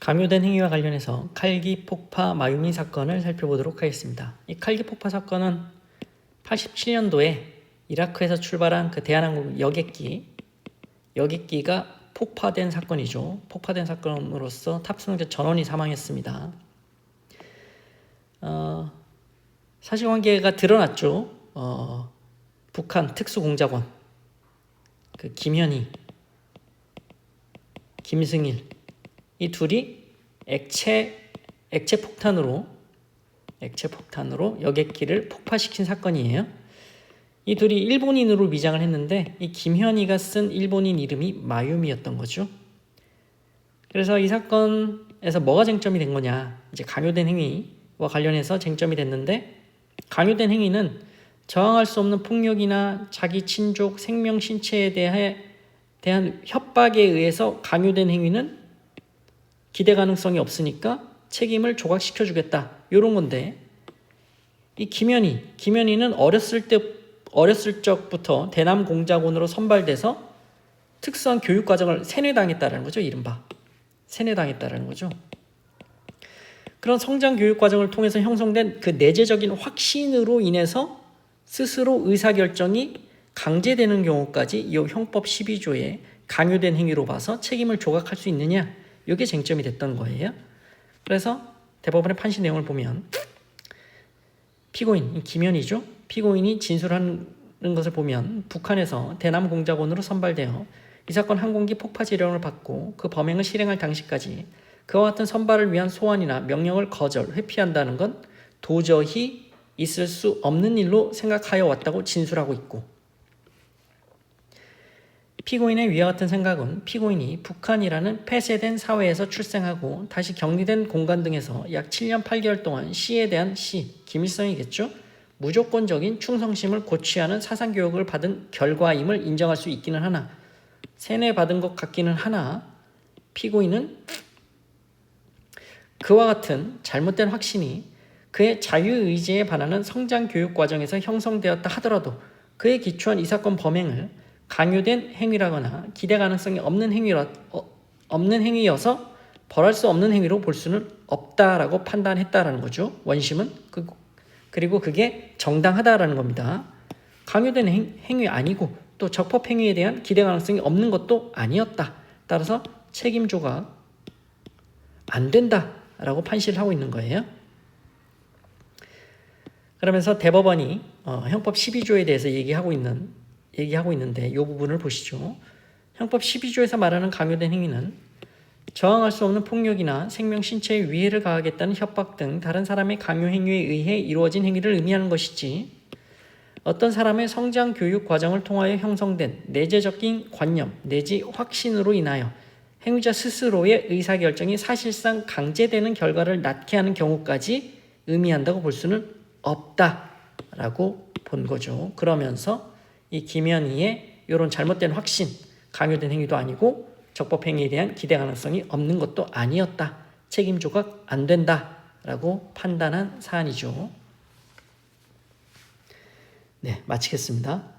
강요된 행위와 관련해서 칼기 폭파 마유미 사건을 살펴보도록 하겠습니다. 이 칼기 폭파 사건은 87년도에 이라크에서 출발한 그 대한항공 여객기가 폭파된 사건이죠. 폭파된 사건으로서 탑승자 전원이 사망했습니다. 사실관계가 드러났죠. 북한 특수공작원 그 김현희, 김승일 이 둘이 액체 폭탄으로 여객기를 폭파시킨 사건이에요. 이 둘이 일본인으로 위장을 했는데 이 김현희가 쓴 일본인 이름이 마유미였던 거죠. 그래서 이 사건에서 뭐가 쟁점이 된 거냐? 이제 강요된 행위와 관련해서 쟁점이 됐는데, 강요된 행위는 저항할 수 없는 폭력이나 자기 친족 생명 신체에 대한 협박에 의해서 강요된 행위는 기대 가능성이 없으니까 책임을 조각시켜 주겠다, 이런 건데, 이 김현희는 어렸을 적부터 대남 공작원으로 선발돼서 특수한 교육 과정을 세뇌당했다라는 거죠. 이른바 세뇌당했다라는 거죠. 그런 성장 교육 과정을 통해서 형성된 그 내재적인 확신으로 인해서 스스로 의사결정이 강제되는 경우까지 이 형법 12조에 강요된 행위로 봐서 책임을 조각할 수 있느냐, 이게 쟁점이 됐던 거예요. 그래서 대법원의 판시 내용을 보면 피고인 김현희죠. 피고인이 진술하는 것을 보면 북한에서 대남 공작원으로 선발되어 이 사건 항공기 폭파 지령을 받고 그 범행을 실행할 당시까지 그와 같은 선발을 위한 소환이나 명령을 회피한다는 건 도저히 있을 수 없는 일로 생각하여 왔다고 진술하고 있고, 피고인의 위와 같은 생각은 피고인이 북한이라는 폐쇄된 사회에서 출생하고 다시 격리된 공간 등에서 약 7년 8개월 동안 시에 대한 김일성이겠죠. 무조건적인 충성심을 고취하는 사상교육을 받은 결과임을 인정할 수 있기는 하나, 세뇌받은 것 같기는 하나, 피고인은 그와 같은 잘못된 확신이 그의 자유의지에 반하는 성장교육 과정에서 형성되었다 하더라도 그에 기초한 이 사건 범행을 강요된 행위라거나 기대 가능성이 없는 행위여서 벌할 수 없는 행위로 볼 수는 없다라고 판단했다라는 거죠. 원심은. 그리고 그게 정당하다라는 겁니다. 강요된 행위 아니고 또 적법 행위에 대한 기대 가능성이 없는 것도 아니었다. 따라서 책임 조각 안 된다라고 판시를 하고 있는 거예요. 그러면서 대법원이 형법 12조에 대해서 얘기하고 있는데 이 부분을 보시죠. 형법 12조에서 말하는 강요된 행위는 저항할 수 없는 폭력이나 생명 신체에 위해를 가하겠다는 협박 등 다른 사람의 강요 행위에 의해 이루어진 행위를 의미하는 것이지, 어떤 사람의 성장 교육 과정을 통하여 형성된 내재적인 관념 내지 확신으로 인하여 행위자 스스로의 의사결정이 사실상 강제되는 결과를 낳게 하는 경우까지 의미한다고 볼 수는 없다라고 본 거죠. 그러면서 이 김현희의 이런 잘못된 확신, 강요된 행위도 아니고 적법 행위에 대한 기대 가능성이 없는 것도 아니었다, 책임 조각 안 된다라고 판단한 사안이죠. 네, 마치겠습니다.